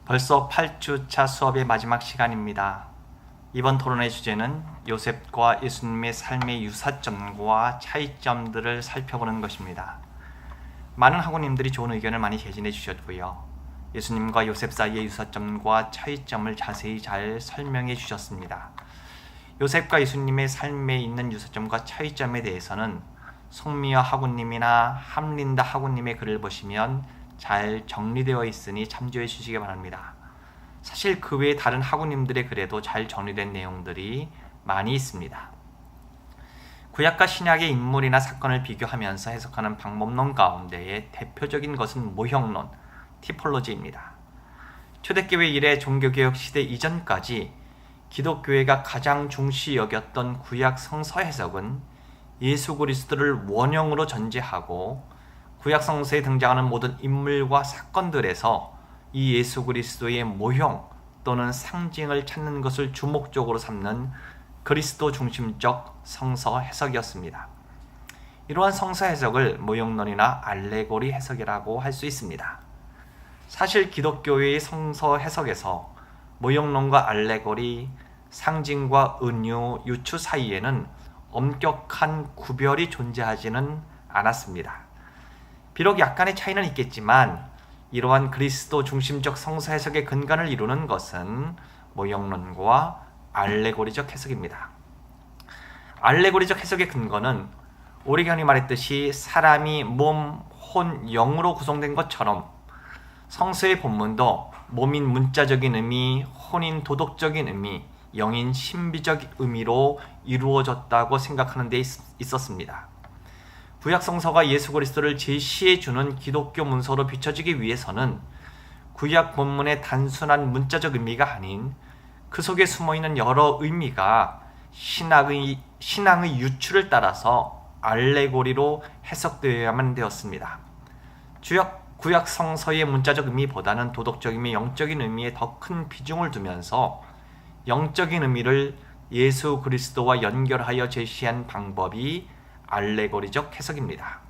벌써 8주차 수업의 마지막 시간입니다. 이번 토론의 주제는 요셉과 예수님의 삶의 유사점과 차이점들을 살펴보는 것입니다. 많은 학우님들이 좋은 의견을 많이 개진해 주셨고요. 예수님과 요셉 사이의 유사점과 차이점을 자세히 잘 설명해 주셨습니다. 요셉과 예수님의 삶에 있는 유사점과 차이점에 대해서는 송미화 학우님이나 함린다 학우님의 글을 보시면 잘 정리되어 있으니 참조해 주시기 바랍니다. 사실 그 외에 다른 학우님들의 글에도 잘 정리된 내용들이 많이 있습니다. 구약과 신약의 인물이나 사건을 비교하면서 해석하는 방법론 가운데의 대표적인 것은 모형론, 티폴로지입니다. 초대교회 이래 종교개혁 시대 이전까지 기독교회가 가장 중시 여겼던 구약 성서 해석은 예수 그리스도를 원형으로 전제하고 구약 성서에 등장하는 모든 인물과 사건들에서 이 예수 그리스도의 모형 또는 상징을 찾는 것을 주목적으로 삼는 그리스도 중심적 성서 해석이었습니다. 이러한 성서 해석을 모형론이나 알레고리 해석이라고 할 수 있습니다. 사실 기독교의 성서 해석에서 모형론과 알레고리, 상징과 은유, 유추 사이에는 엄격한 구별이 존재하지는 않았습니다. 비록 약간의 차이는 있겠지만 이러한 그리스도 중심적 성서 해석의 근간을 이루는 것은 모형론과 알레고리적 해석입니다. 알레고리적 해석의 근거는 오리겐이 말했듯이 사람이 몸, 혼, 영으로 구성된 것처럼 성서의 본문도 몸인 문자적인 의미, 혼인 도덕적인 의미, 영인 신비적 의미로 이루어졌다고 생각하는 데 있었습니다. 구약 성서가 예수 그리스도를 제시해 주는 기독교 문서로 비춰지기 위해서는 구약 본문의 단순한 문자적 의미가 아닌 그 속에 숨어있는 여러 의미가 신앙의 유추를 따라서 알레고리로 해석되어야만 되었습니다. 구약 성서의 문자적 의미보다는 도덕적 의미, 영적인 의미에 더 큰 비중을 두면서 영적인 의미를 예수 그리스도와 연결하여 제시한 방법이 알레고리적 해석입니다.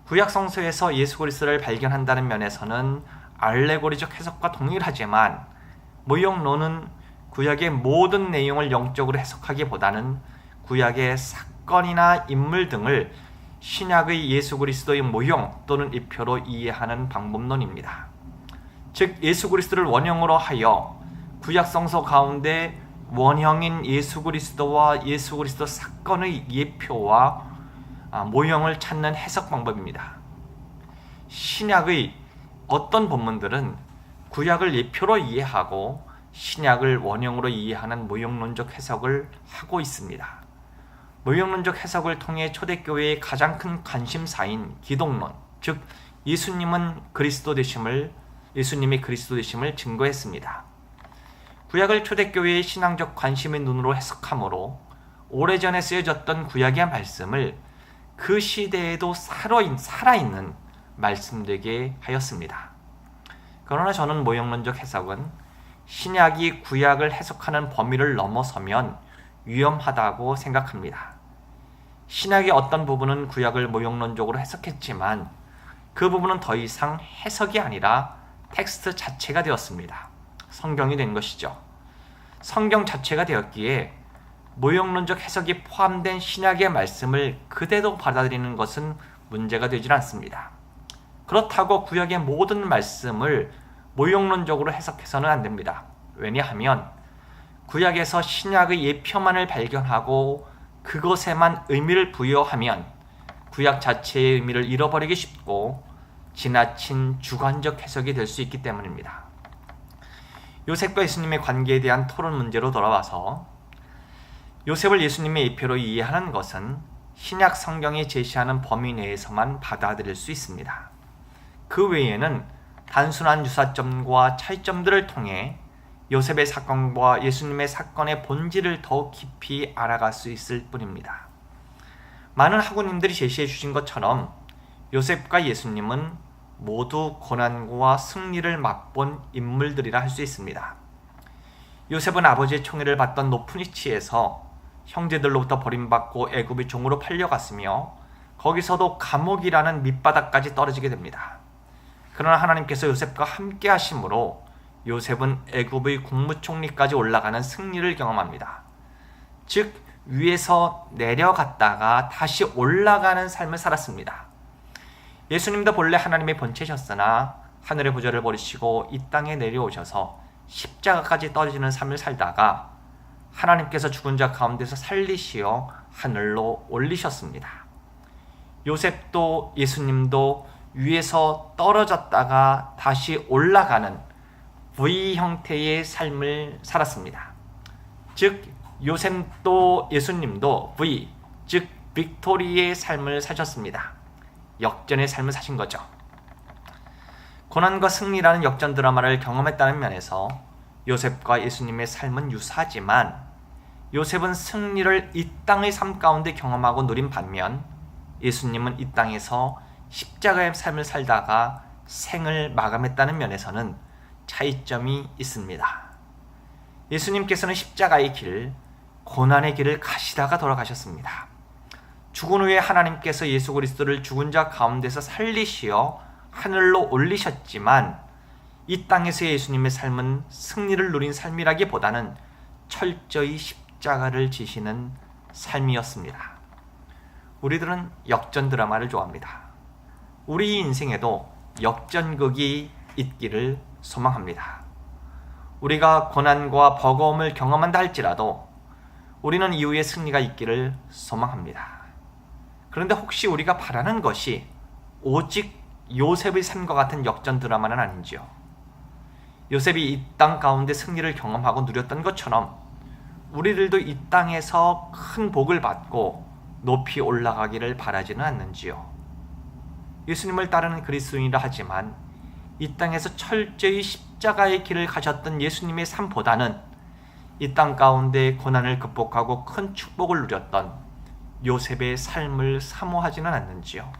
구약 성서에서 예수 그리스도를 발견한다는 면에서는 알레고리적 해석과 동일하지만 모형론은 구약의 모든 내용을 영적으로 해석하기보다는 구약의 사건이나 인물 등을 신약의 예수 그리스도의 모형 또는 이표로 이해하는 방법론입니다. 즉 예수 그리스도를 원형으로 하여 구약 성서 가운데 원형인 예수 그리스도와 예수 그리스도 사건의 예표와 모형을 찾는 해석 방법입니다. 신약의 어떤 본문들은 구약을 예표로 이해하고 신약을 원형으로 이해하는 모형론적 해석을 하고 있습니다. 모형론적 해석을 통해 초대교회의 가장 큰 관심사인 기독론, 즉 예수님의 그리스도 되심을 증거했습니다. 구약을 초대교회의 신앙적 관심의 눈으로 해석하므로 오래전에 쓰여졌던 구약의 말씀을 그 시대에도 살아있는 말씀되게 하였습니다. 그러나 저는 모형론적 해석은 신약이 구약을 해석하는 범위를 넘어서면 위험하다고 생각합니다. 신약의 어떤 부분은 구약을 모형론적으로 해석했지만 그 부분은 더 이상 해석이 아니라 텍스트 자체가 되었습니다. 성경이 된 것이죠. 성경 자체가 되었기에 모형론적 해석이 포함된 신약의 말씀을 그대로 받아들이는 것은 문제가 되질 않습니다. 그렇다고 구약의 모든 말씀을 모형론적으로 해석해서는 안 됩니다. 왜냐하면 구약에서 신약의 예표만을 발견하고 그것에만 의미를 부여하면 구약 자체의 의미를 잃어버리기 쉽고 지나친 주관적 해석이 될 수 있기 때문입니다. 요셉과 예수님의 관계에 대한 토론 문제로 돌아와서 요셉을 예수님의 예표로 이해하는 것은 신약 성경이 제시하는 범위 내에서만 받아들일 수 있습니다. 그 외에는 단순한 유사점과 차이점들을 통해 요셉의 사건과 예수님의 사건의 본질을 더 깊이 알아갈 수 있을 뿐입니다. 많은 학우님들이 제시해 주신 것처럼 요셉과 예수님은 모두 고난과 승리를 맛본 인물들이라 할 수 있습니다. 요셉은 아버지의 총애를 받던 높은 위치에서 형제들로부터 버림받고 애굽의 종으로 팔려갔으며 거기서도 감옥이라는 밑바닥까지 떨어지게 됩니다. 그러나 하나님께서 요셉과 함께 하심으로 요셉은 애굽의 국무총리까지 올라가는 승리를 경험합니다. 즉 위에서 내려갔다가 다시 올라가는 삶을 살았습니다. 예수님도 본래 하나님의 본체셨으나 하늘의 보좌를 버리시고 이 땅에 내려오셔서 십자가까지 떨어지는 삶을 살다가 하나님께서 죽은 자 가운데서 살리시어 하늘로 올리셨습니다. 요셉도 예수님도 위에서 떨어졌다가 다시 올라가는 V 형태의 삶을 살았습니다. 즉 요셉도 예수님도 V, 즉 빅토리의 삶을 사셨습니다. 역전의 삶을 사신 거죠. 고난과 승리라는 역전 드라마를 경험했다는 면에서 요셉과 예수님의 삶은 유사하지만 요셉은 승리를 이 땅의 삶 가운데 경험하고 누린 반면 예수님은 이 땅에서 십자가의 삶을 살다가 생을 마감했다는 면에서는 차이점이 있습니다. 예수님께서는 십자가의 길, 고난의 길을 가시다가 돌아가셨습니다. 죽은 후에 하나님께서 예수 그리스도를 죽은 자 가운데서 살리시어 하늘로 올리셨지만 이 땅에서의 예수님의 삶은 승리를 누린 삶이라기보다는 철저히 십자가를 지시는 삶이었습니다. 우리들은 역전 드라마를 좋아합니다. 우리 인생에도 역전극이 있기를 소망합니다. 우리가 고난과 버거움을 경험한다 할지라도 우리는 이후에 승리가 있기를 소망합니다. 그런데 혹시 우리가 바라는 것이 오직 요셉의 삶과 같은 역전 드라마는 아닌지요? 요셉이 이 땅 가운데 승리를 경험하고 누렸던 것처럼 우리들도 이 땅에서 큰 복을 받고 높이 올라가기를 바라지는 않는지요? 예수님을 따르는 그리스도인이라 하지만 이 땅에서 철저히 십자가의 길을 가셨던 예수님의 삶보다는 이 땅 가운데 고난을 극복하고 큰 축복을 누렸던 요셉의 삶을 사모하지는 않는지요?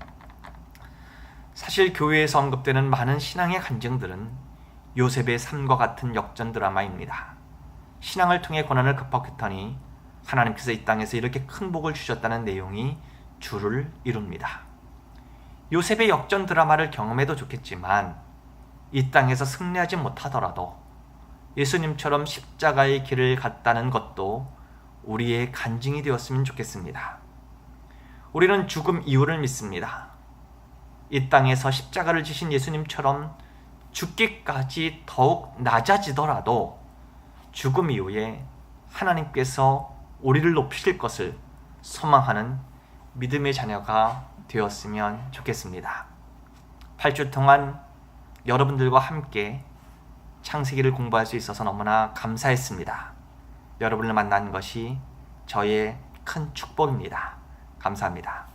사실 교회에서 언급되는 많은 신앙의 간증들은 요셉의 삶과 같은 역전 드라마입니다. 신앙을 통해 고난을 극복했더니 하나님께서 이 땅에서 이렇게 큰 복을 주셨다는 내용이 주를 이룹니다. 요셉의 역전 드라마를 경험해도 좋겠지만 이 땅에서 승리하지 못하더라도 예수님처럼 십자가의 길을 갔다는 것도 우리의 간증이 되었으면 좋겠습니다. 우리는 죽음 이후를 믿습니다. 이 땅에서 십자가를 지신 예수님처럼 죽기까지 더욱 낮아지더라도 죽음 이후에 하나님께서 우리를 높이실 것을 소망하는 믿음의 자녀가 되었으면 좋겠습니다. 8주 동안 여러분들과 함께 창세기를 공부할 수 있어서 너무나 감사했습니다. 여러분을 만난 것이 저의 큰 축복입니다. 감사합니다.